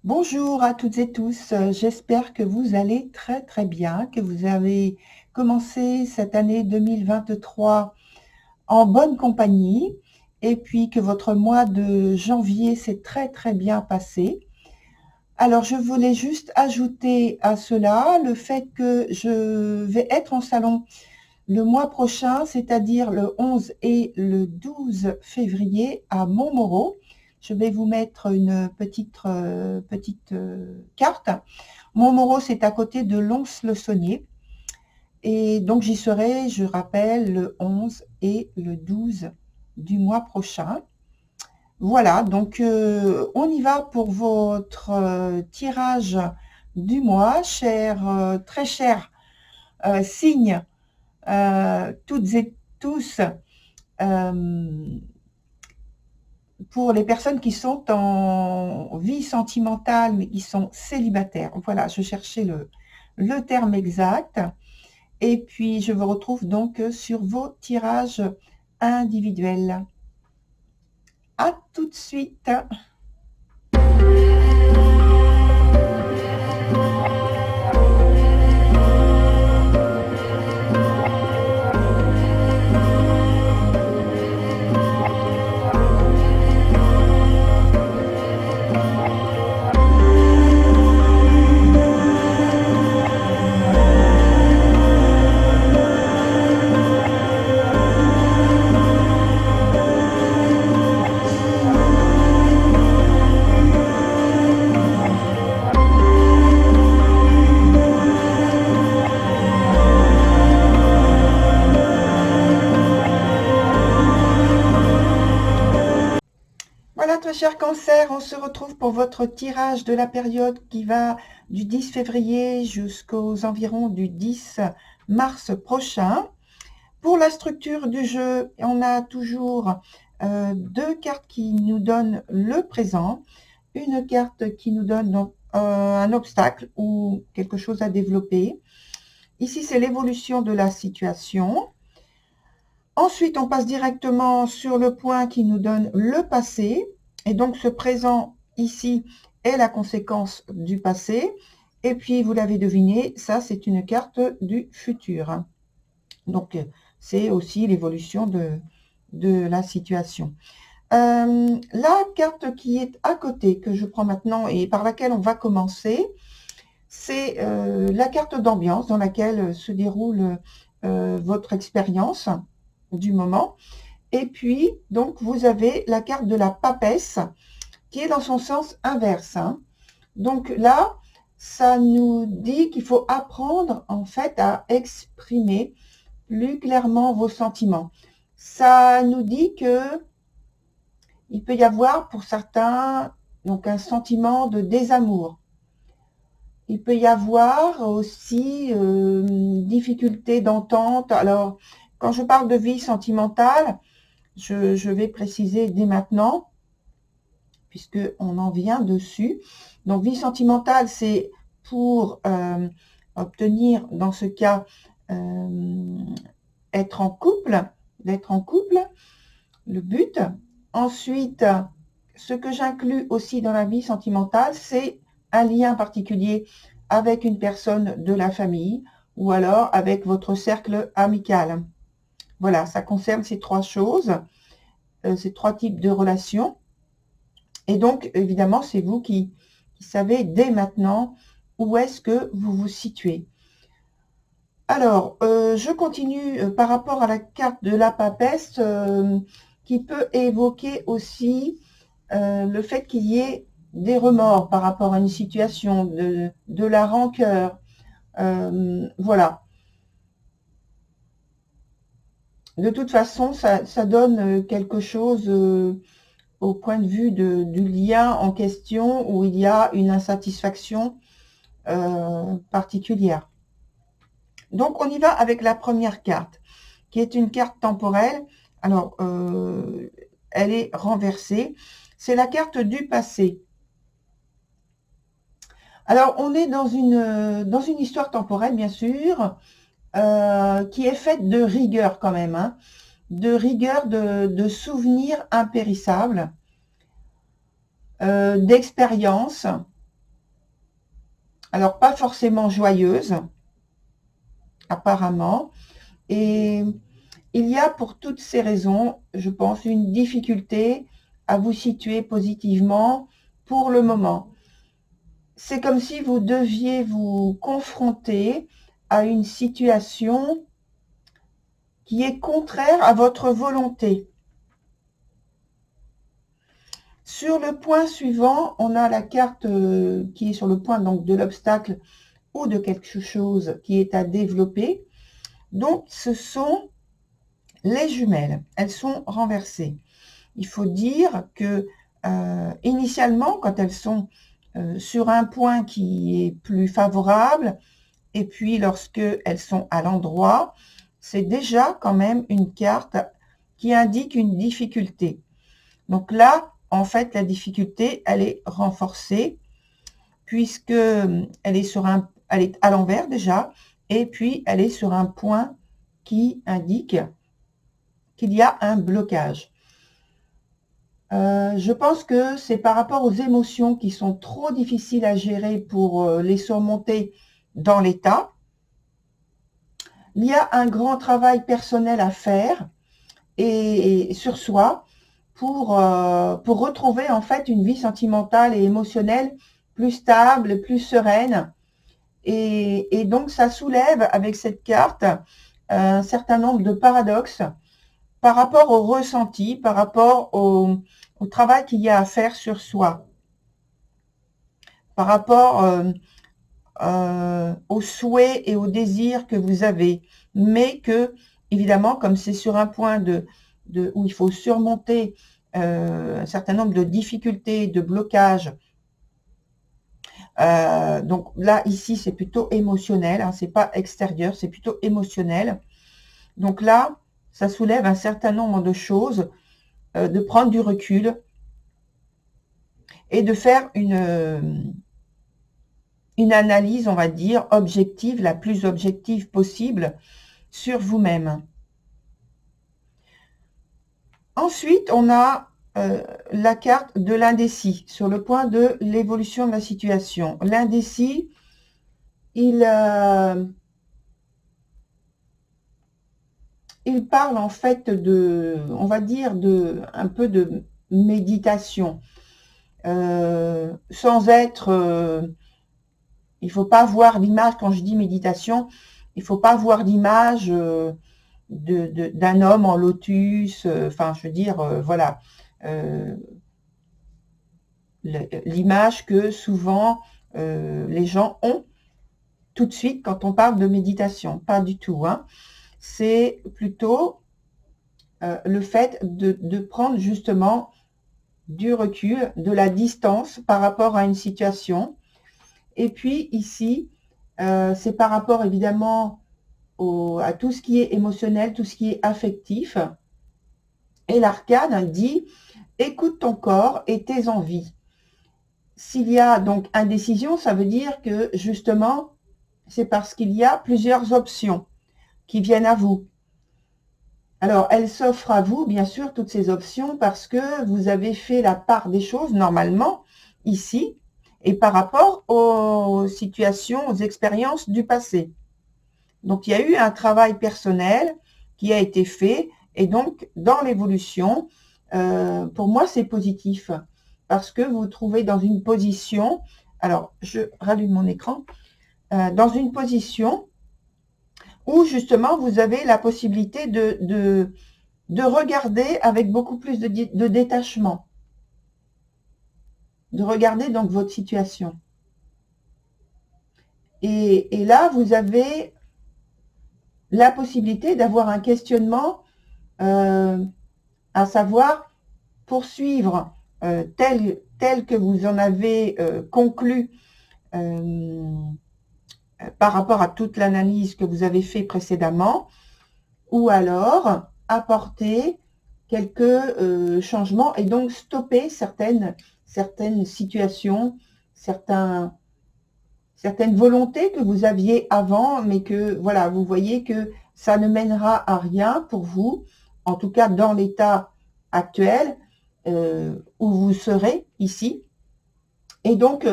Bonjour à toutes et tous, j'espère que vous allez très très bien, que vous avez commencé cette année 2023 en bonne compagnie et puis que votre mois de janvier s'est très très bien passé. Alors je voulais juste ajouter à cela le fait que je vais être en salon le mois prochain, c'est-à-dire le 11 et le 12 février à Montmoreau. Je vais vous mettre une petite carte. Montmoreau, c'est à côté de Lons-le-Saunier. Et donc j'y serai, je rappelle, le 11 et le 12 du mois prochain. Voilà, donc on y va pour votre tirage du mois, très cher signe toutes et tous, pour les personnes qui sont en vie sentimentale, mais qui sont célibataires. Voilà, je cherchais le terme exact. Et puis, je vous retrouve donc sur vos tirages individuels. À tout de suite. Voilà, très cher Cancer, on se retrouve pour votre tirage de la période qui va du 10 février jusqu'aux environs du 10 mars prochain. Pour la structure du jeu, on a toujours deux cartes qui nous donnent le présent, une carte qui nous donne donc, un obstacle ou quelque chose à développer. Ici, c'est l'évolution de la situation. Ensuite, on passe directement sur le point qui nous donne le passé. Et donc, ce présent ici est la conséquence du passé. Et puis, vous l'avez deviné, ça, c'est une carte du futur. Donc, c'est aussi l'évolution de la situation. La carte qui est à côté, que je prends maintenant et par laquelle on va commencer, c'est la carte d'ambiance dans laquelle se déroule votre expérience du moment. Et puis, donc, vous avez la carte de la papesse qui est dans son sens inverse. Donc là, ça nous dit qu'il faut apprendre en fait à exprimer plus clairement vos sentiments. Ça nous dit que il peut y avoir pour certains donc un sentiment de désamour. Il peut y avoir aussi difficulté d'entente. Alors, quand je parle de vie sentimentale, je vais préciser dès maintenant, puisqu'on en vient dessus. Donc, vie sentimentale, c'est pour obtenir, dans ce cas, être en couple, d'être en couple, le but. Ensuite, ce que j'inclus aussi dans la vie sentimentale, c'est un lien particulier avec une personne de la famille ou alors avec votre cercle amical. Voilà, ça concerne ces trois choses, ces trois types de relations. Et donc, évidemment, c'est vous qui savez dès maintenant où est-ce que vous vous situez. Alors, je continue par rapport à la carte de la papesse qui peut évoquer aussi le fait qu'il y ait des remords par rapport à une situation, de la rancœur. Voilà. De toute façon, ça donne quelque chose au point de vue du lien en question où il y a une insatisfaction particulière. Donc, on y va avec la première carte, qui est une carte temporelle. Alors, elle est renversée. C'est la carte du passé. Alors, on est dans une histoire temporelle, bien sûr, qui est faite de rigueur quand même, hein, de rigueur, de souvenirs impérissables, d'expérience. Alors, pas forcément joyeuse, apparemment. Et il y a pour toutes ces raisons, je pense, une difficulté à vous situer positivement pour le moment. C'est comme si vous deviez vous confronter à une situation qui est contraire à votre volonté. Sur le point suivant, on a la carte qui est sur le point donc de l'obstacle ou de quelque chose qui est à développer. Donc, ce sont les jumelles. Elles sont renversées. Il faut dire que initialement, quand elles sont sur un point qui est plus favorable, et puis lorsque elles sont à l'endroit, c'est déjà quand même une carte qui indique une difficulté. Donc là, en fait, la difficulté, elle est renforcée puisque elle est à l'envers déjà, et puis elle est sur un point qui indique qu'il y a un blocage. Je pense que c'est par rapport aux émotions qui sont trop difficiles à gérer pour les surmonter dans l'état. Il y a un grand travail personnel à faire et sur soi pour retrouver en fait une vie sentimentale et émotionnelle plus stable, plus sereine. Et donc ça soulève avec cette carte un certain nombre de paradoxes par rapport au ressenti, par rapport au travail qu'il y a à faire sur soi, par rapport aux souhaits et aux désirs que vous avez, mais que, évidemment, comme c'est sur un point où il faut surmonter un certain nombre de difficultés, de blocages, donc là, ici, c'est plutôt émotionnel, hein, c'est pas extérieur, c'est plutôt émotionnel. Donc là, ça soulève un certain nombre de choses, de prendre du recul et de faire une analyse, on va dire, objective, la plus objective possible sur vous-même. Ensuite, on a la carte de l'indécis, sur le point de l'évolution de la situation. L'indécis, il parle en fait on va dire, un peu de méditation, sans être... il ne faut pas voir l'image, quand je dis méditation, il ne faut pas voir l'image d'un homme en lotus, enfin, je veux dire, voilà, l'image que souvent les gens ont tout de suite quand on parle de méditation. Pas du tout, hein. C'est plutôt le fait de prendre justement du recul, de la distance par rapport à une situation. Et puis ici, c'est par rapport évidemment à tout ce qui est émotionnel, tout ce qui est affectif. Et l'arcane dit, écoute ton corps et tes envies. S'il y a donc indécision, ça veut dire que justement, c'est parce qu'il y a plusieurs options qui viennent à vous. Alors, elles s'offrent à vous, bien sûr, toutes ces options, parce que vous avez fait la part des choses, normalement, ici, et par rapport aux situations, aux expériences du passé. Donc, il y a eu un travail personnel qui a été fait, et donc, dans l'évolution, pour moi, c'est positif, parce que vous vous trouvez dans une position, alors, je rallume mon écran, dans une position où, justement, vous avez la possibilité de regarder avec beaucoup plus de détachement, de regarder donc votre situation. Et là, vous avez la possibilité d'avoir un questionnement, à savoir poursuivre tel que vous en avez conclu par rapport à toute l'analyse que vous avez fait précédemment, ou alors apporter quelques changements et donc stopper certaines situations, certaines volontés que vous aviez avant, mais que voilà, vous voyez que ça ne mènera à rien pour vous, en tout cas dans l'état actuel où vous serez ici. Et donc,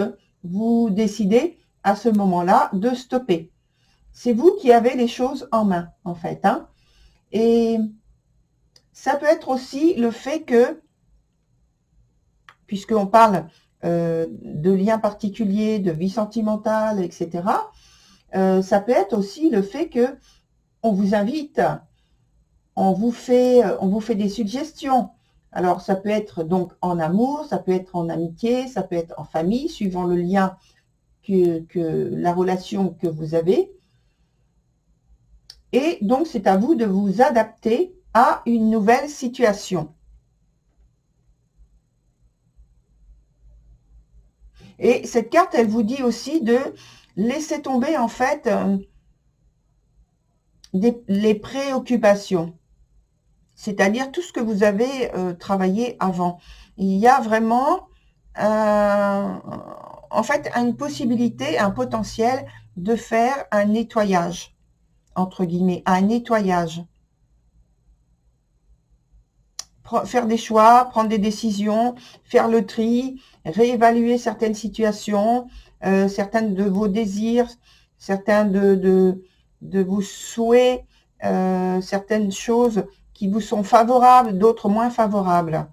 vous décidez à ce moment-là de stopper. C'est vous qui avez les choses en main, en fait. Hein. Et ça peut être aussi le fait que, puisqu'on parle de liens particuliers, de vie sentimentale, etc., ça peut être aussi le fait que on vous invite, on vous fait des suggestions. Alors, ça peut être donc en amour, ça peut être en amitié, ça peut être en famille, suivant le lien que la relation que vous avez. Et donc, c'est à vous de vous adapter à une nouvelle situation. Et cette carte, elle vous dit aussi de laisser tomber, en fait, les préoccupations. C'est-à-dire tout ce que vous avez travaillé avant. Il y a vraiment, en fait, une possibilité, un potentiel de faire un nettoyage, entre guillemets, un nettoyage. Faire des choix, prendre des décisions, faire le tri, réévaluer certaines situations, certains de vos désirs, certains de vos souhaits, certaines choses qui vous sont favorables, d'autres moins favorables.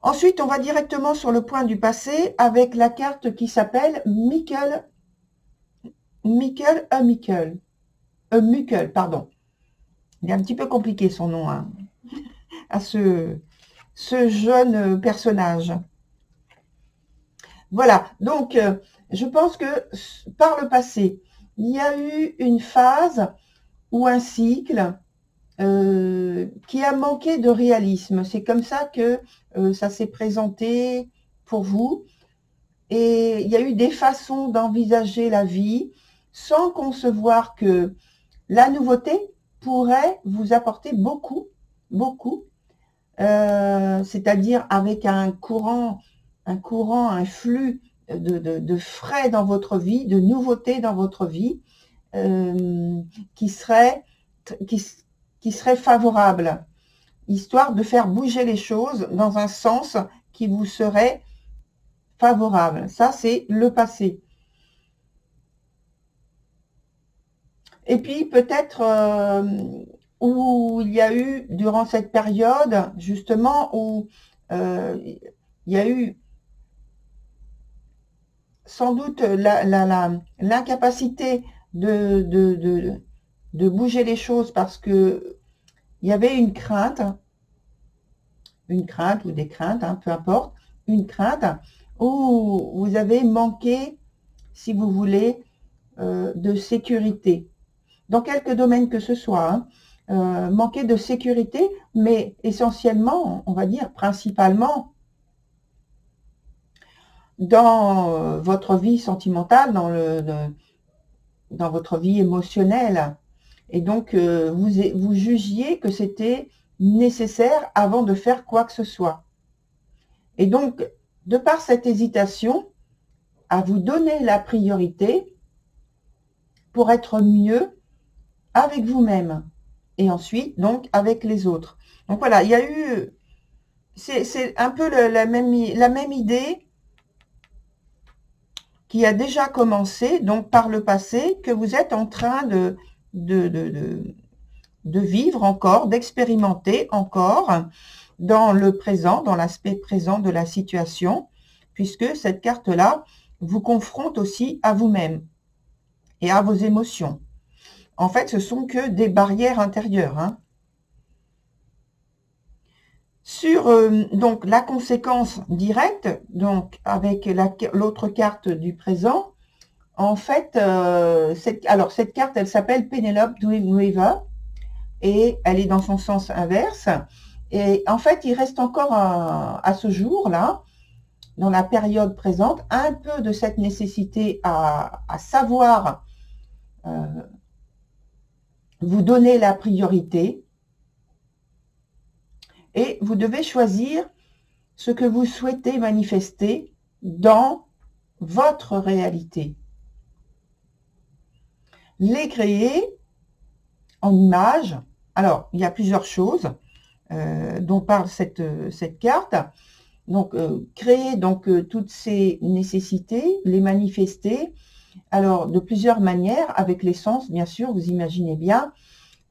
Ensuite, on va directement sur le point du passé avec la carte qui s'appelle Michael, pardon. Il est un petit peu compliqué son nom, hein, à ce jeune personnage. Voilà, donc je pense que par le passé, il y a eu une phase ou un cycle qui a manqué de réalisme. C'est comme ça que ça s'est présenté pour vous. Et il y a eu des façons d'envisager la vie sans concevoir que la nouveauté pourrait vous apporter beaucoup, beaucoup, c'est-à-dire avec un courant, un flux de frais dans votre vie, de nouveautés dans votre vie, qui serait favorable, histoire de faire bouger les choses dans un sens qui vous serait favorable. Ça, c'est le passé. Et puis, peut-être où il y a eu, durant cette période, justement, où il y a eu sans doute l'incapacité de bouger les choses parce que il y avait une crainte ou des craintes, hein, peu importe, une crainte où vous avez manqué, si vous voulez, de sécurité. Dans quelques domaines que ce soit, hein, manquer de sécurité, mais essentiellement, on va dire principalement, dans votre vie sentimentale, dans votre vie émotionnelle. Et donc, vous jugiez que c'était nécessaire avant de faire quoi que ce soit. Et donc, de par cette hésitation, à vous donner la priorité pour être mieux avec vous-même. Et ensuite, donc, avec les autres. Donc voilà, il y a eu... C'est un peu la même idée qui a déjà commencé, donc par le passé, que vous êtes en train de vivre encore, d'expérimenter encore dans le présent, dans l'aspect présent de la situation, puisque cette carte-là vous confronte aussi à vous-même et à vos émotions. En fait, ce sont que des barrières intérieures. Hein. Sur donc la conséquence directe, donc avec l'autre carte du présent, en fait, cette carte, elle s'appelle Penelope Dream River et elle est dans son sens inverse. Et en fait, il reste encore à ce jour-là, dans la période présente, un peu de cette nécessité à savoir vous donner la priorité. Et vous devez choisir ce que vous souhaitez manifester dans votre réalité. Les créer en images. Alors, il y a plusieurs choses dont parle cette carte. Donc, créer donc toutes ces nécessités, les manifester, alors de plusieurs manières, avec les sens, bien sûr, vous imaginez bien.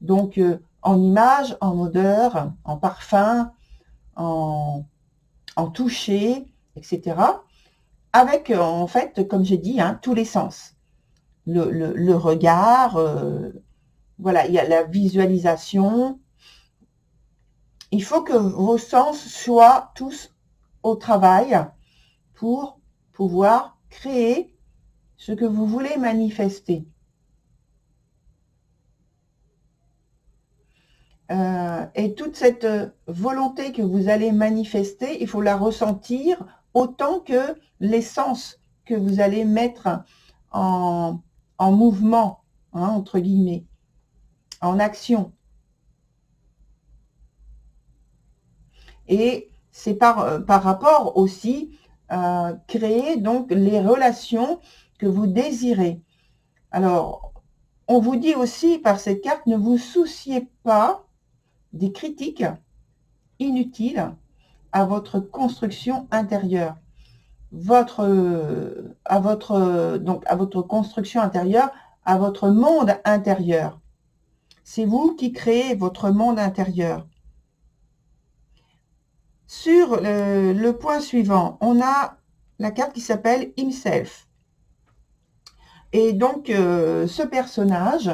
Donc, en image, en odeur, en parfum, en toucher, etc. Avec, en fait, comme j'ai dit, hein, tous les sens. Le regard, voilà, il y a la visualisation. Il faut que vos sens soient tous au travail pour pouvoir créer ce que vous voulez manifester. Et toute cette volonté que vous allez manifester, il faut la ressentir autant que les sens que vous allez mettre en mouvement, hein, entre guillemets, en action. Et c'est par rapport aussi à créer donc les relations que vous désirez. Alors, on vous dit aussi par cette carte, ne vous souciez pas des critiques inutiles à votre construction intérieure. À votre construction intérieure, à votre monde intérieur. C'est vous qui créez votre monde intérieur. Sur le point suivant, on a la carte qui s'appelle Himself. Et donc, ce personnage,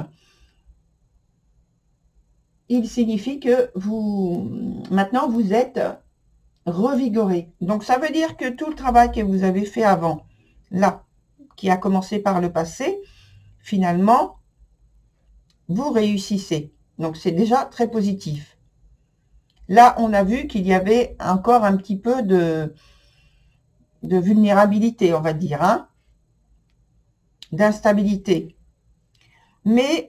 il signifie que maintenant, vous êtes revigoré. Donc, ça veut dire que tout le travail que vous avez fait avant, là, qui a commencé par le passé, finalement, vous réussissez. Donc, c'est déjà très positif. Là, on a vu qu'il y avait encore un petit peu de vulnérabilité, on va dire, hein, d'instabilité. Mais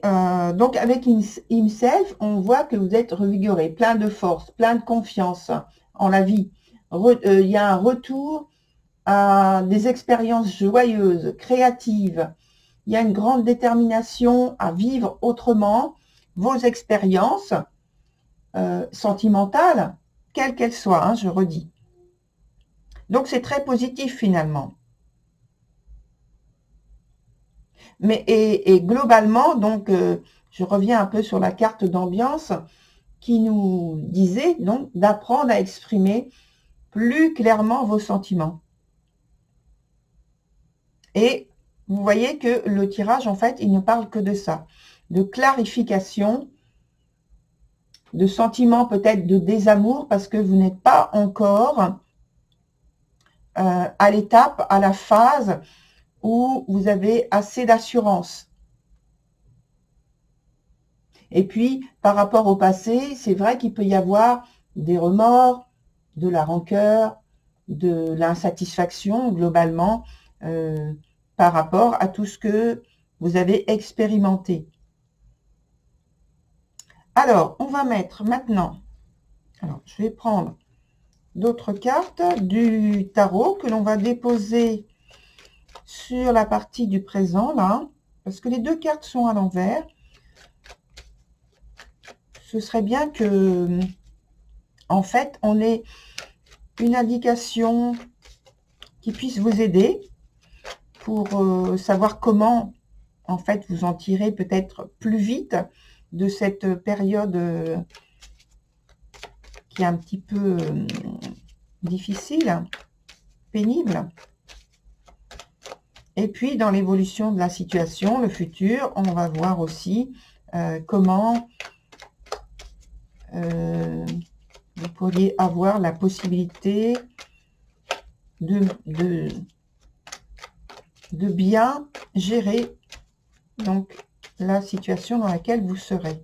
donc avec Himself, on voit que vous êtes revigoré, plein de force, plein de confiance en la vie. Il y a un retour à des expériences joyeuses, créatives. Il y a une grande détermination à vivre autrement vos expériences sentimentales, quelles qu'elles soient, hein, je redis. Donc c'est très positif finalement. Mais et globalement, donc je reviens un peu sur la carte d'ambiance qui nous disait donc d'apprendre à exprimer plus clairement vos sentiments. Et vous voyez que le tirage, en fait, il ne parle que de ça, de clarification, de sentiments peut-être de désamour, parce que vous n'êtes pas encore à l'étape, à la phase où vous avez assez d'assurance. Et puis, par rapport au passé, c'est vrai qu'il peut y avoir des remords, de la rancœur, de l'insatisfaction globalement par rapport à tout ce que vous avez expérimenté. Alors, on va mettre maintenant, alors je vais prendre d'autres cartes du tarot que l'on va déposer sur la partie du présent, là, parce que les deux cartes sont à l'envers. Ce serait bien que, en fait, on ait une indication qui puisse vous aider pour savoir comment, en fait, vous en tirer peut-être plus vite de cette période qui est un petit peu difficile, pénible. Et puis, dans l'évolution de la situation, le futur, on va voir aussi comment vous pourriez avoir la possibilité de bien gérer donc la situation dans laquelle vous serez.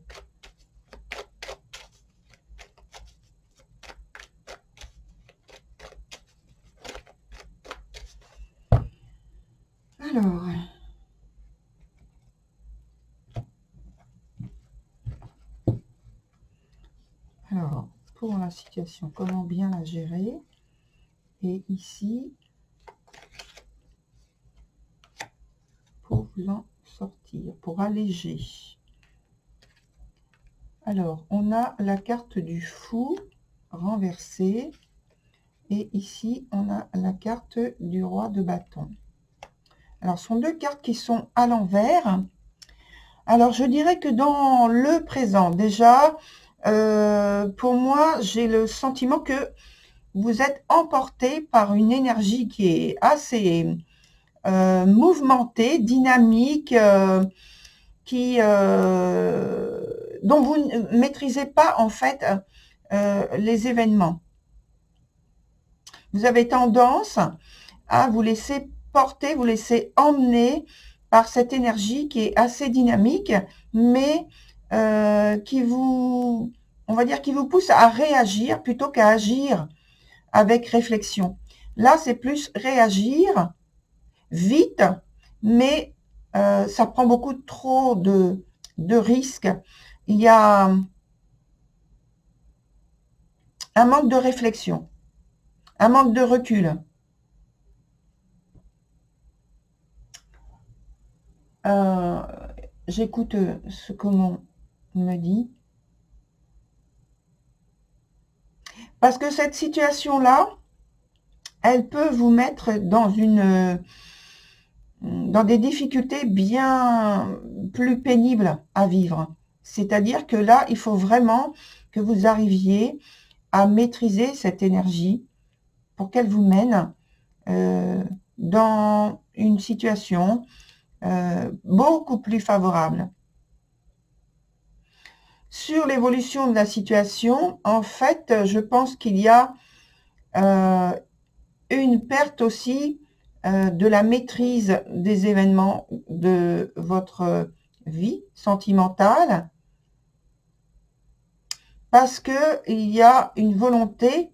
Alors, pour la situation, comment bien la gérer? Et ici, pour vous en sortir, pour alléger. Alors, on a la carte du fou renversée. Et ici, on a la carte du roi de bâton. Alors, ce sont deux cartes qui sont à l'envers. Alors, je dirais que dans le présent, déjà, pour moi, j'ai le sentiment que vous êtes emporté par une énergie qui est assez mouvementée, dynamique, dont vous ne maîtrisez pas en fait les événements. Vous avez tendance à vous laisser porter, vous laisser emmener par cette énergie qui est assez dynamique, mais qui vous, on va dire, qui vous pousse à réagir plutôt qu'à agir avec réflexion. Là, c'est plus réagir vite, mais ça prend beaucoup trop de risques. Il y a un manque de réflexion, un manque de recul. J'écoute ce que l'on me dit. Parce que cette situation-là, elle peut vous mettre dans des difficultés bien plus pénibles à vivre. C'est-à-dire que là, il faut vraiment que vous arriviez à maîtriser cette énergie pour qu'elle vous mène dans une situation beaucoup plus favorable. Sur l'évolution de la situation, en fait, je pense qu'il y a une perte aussi de la maîtrise des événements de votre vie sentimentale, parce que il y a une volonté,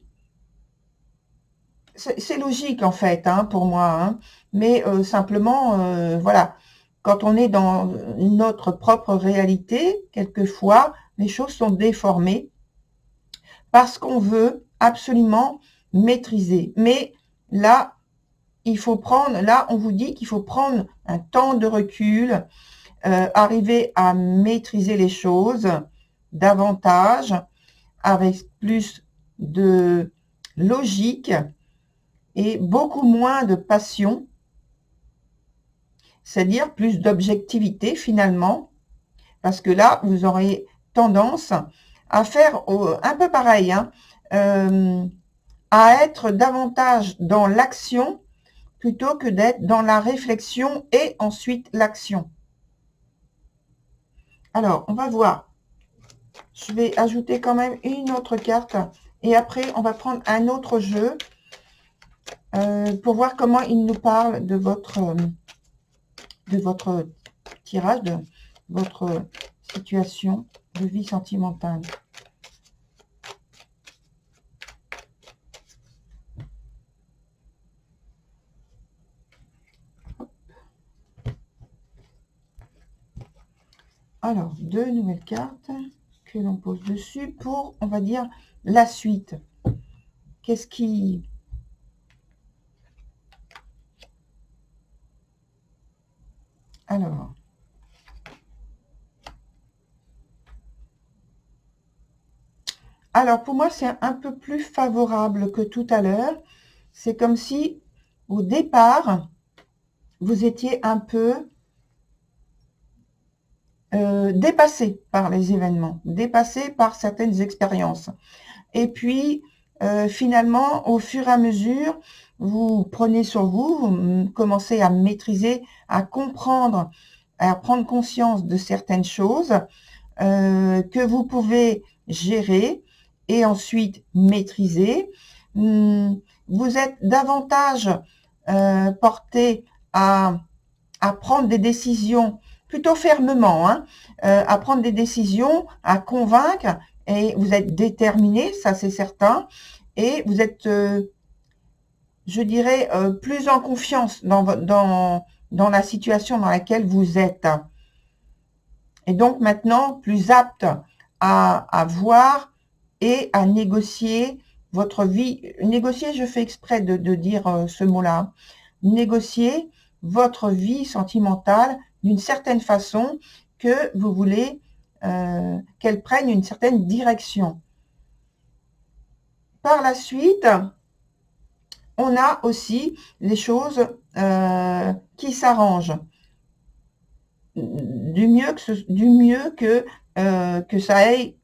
c'est logique en fait hein, pour moi, hein, mais simplement, voilà, quand on est dans notre propre réalité, quelquefois, les choses sont déformées parce qu'on veut absolument maîtriser. Mais là, il faut prendre, là, on vous dit qu'il faut prendre un temps de recul, arriver à maîtriser les choses davantage, avec plus de logique et beaucoup moins de passion, c'est-à-dire plus d'objectivité finalement, parce que là, vous aurez tendance à faire un peu pareil, hein, à être davantage dans l'action plutôt que d'être dans la réflexion et ensuite l'action. Alors, on va voir. Je vais ajouter quand même une autre carte et après, on va prendre un autre jeu pour voir comment il nous parle de votre tirage, de votre situation de vie sentimentale. Alors, deux nouvelles cartes que l'on pose dessus pour, on va dire, la suite. Qu'est-ce qui... Alors, pour moi, c'est un peu plus favorable que tout à l'heure. C'est comme si, au départ, vous étiez un peu dépassé par les événements, dépassé par certaines expériences. Et puis, finalement, au fur et à mesure, vous prenez sur vous, vous commencez à maîtriser, à comprendre, à prendre conscience de certaines choses que vous pouvez gérer et ensuite maîtriser. Vous êtes davantage porté à prendre des décisions plutôt fermement, hein, à prendre des décisions, à convaincre, et vous êtes déterminé, ça c'est certain, et vous êtes, je dirais, plus en confiance dans la situation dans laquelle vous êtes. Et donc maintenant, plus apte à voir et à négocier votre vie. Négocier, je fais exprès de dire ce mot-là. Négocier votre vie sentimentale d'une certaine façon que vous voulez qu'elle prenne une certaine direction. Par la suite, on a aussi les choses qui s'arrangent du mieux que ça aille.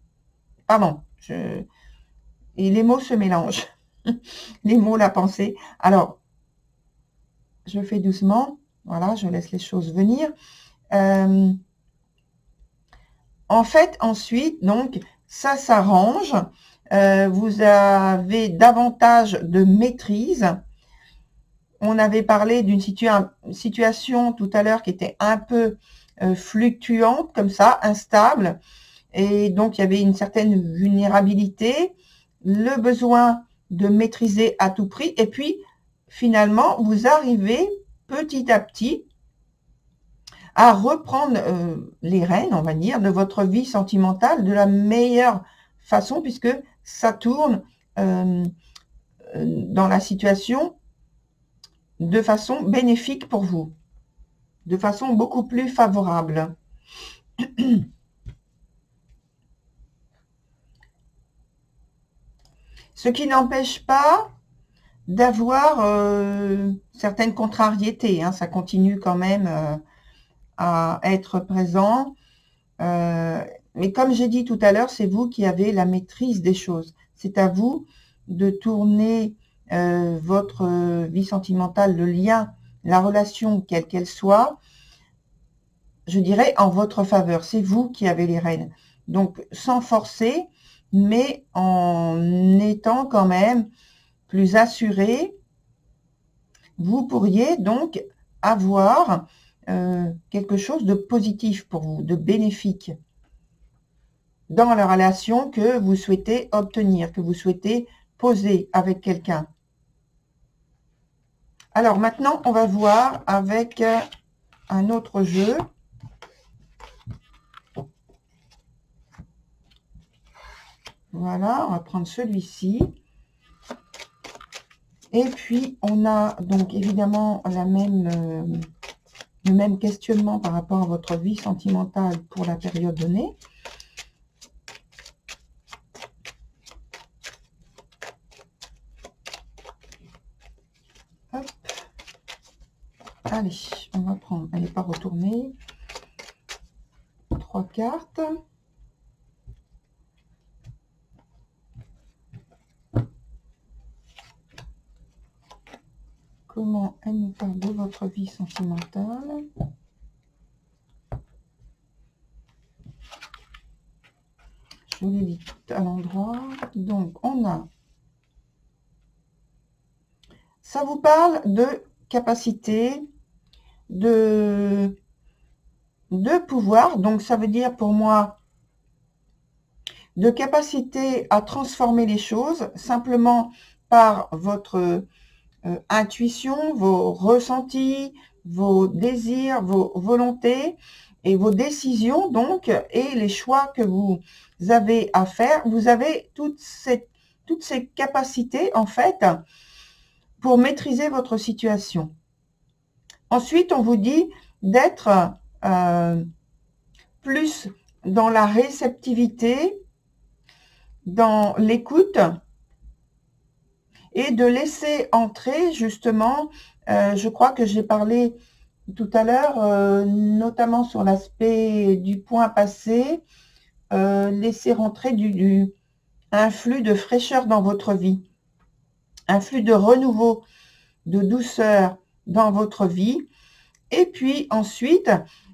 Pardon, et les mots se mélangent. Les mots, la pensée. Alors, je fais doucement. Voilà, je laisse les choses venir. En fait, ensuite, donc, ça s'arrange. Vous avez davantage de maîtrise. On avait parlé d'une situation tout à l'heure qui était un peu fluctuante, comme ça, instable. Et donc, il y avait une certaine vulnérabilité, le besoin de maîtriser à tout prix. Et puis, finalement, vous arrivez petit à petit à reprendre les rênes, on va dire, de votre vie sentimentale de la meilleure façon, puisque ça tourne dans la situation de façon bénéfique pour vous, de façon beaucoup plus favorable. Ce qui n'empêche pas d'avoir certaines contrariétés, hein, ça continue quand même à être présent. Mais comme j'ai dit tout à l'heure, c'est vous qui avez la maîtrise des choses. C'est à vous de tourner votre vie sentimentale, le lien, la relation, quelle qu'elle soit, je dirais en votre faveur. C'est vous qui avez les rênes. Donc, sans forcer, mais en étant quand même plus assuré, vous pourriez donc avoir quelque chose de positif pour vous, de bénéfique dans la relation que vous souhaitez obtenir, que vous souhaitez poser avec quelqu'un. Alors maintenant, on va voir avec un autre jeu. Voilà, on va prendre celui-ci. Et puis, on a donc évidemment le même questionnement par rapport à votre vie sentimentale pour la période donnée. Hop. Allez, on va prendre, elle n'est pas retournée. 3 cartes. Comment elle nous parle de votre vie sentimentale? Je vous l'ai dit tout à l'endroit. Donc, on a... Ça vous parle de capacité, de pouvoir. Donc, ça veut dire pour moi de capacité à transformer les choses simplement par votre intuition, vos ressentis, vos désirs, vos volontés et vos décisions, donc, et les choix que vous avez à faire. Vous avez toutes ces capacités, en fait, pour maîtriser votre situation. Ensuite, on vous dit d'être plus dans la réceptivité, dans l'écoute, et de laisser entrer justement, je crois que j'ai parlé tout à l'heure, notamment sur l'aspect du point passé, laisser rentrer un flux de fraîcheur dans votre vie, un flux de renouveau, de douceur dans votre vie. Et puis ensuite,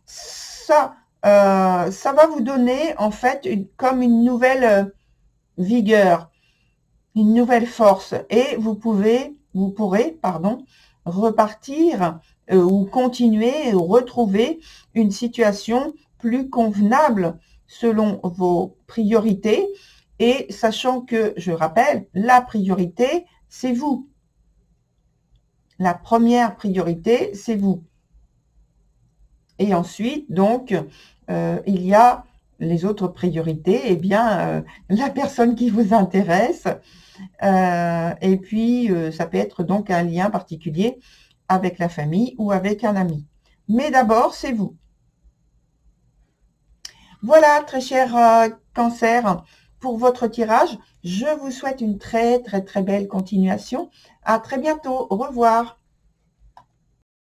ça va vous donner en fait comme une nouvelle vigueur, une nouvelle force, et vous pourrez, repartir ou continuer ou retrouver une situation plus convenable selon vos priorités, et sachant que, je rappelle, la priorité, c'est vous. La première priorité, c'est vous. Et ensuite, donc, il y a les autres priorités, eh bien, la personne qui vous intéresse, et puis ça peut être donc un lien particulier avec la famille ou avec un ami. Mais d'abord, c'est vous. Voilà, très cher Cancer, pour votre tirage. Je vous souhaite une très belle continuation. À très bientôt. Au revoir.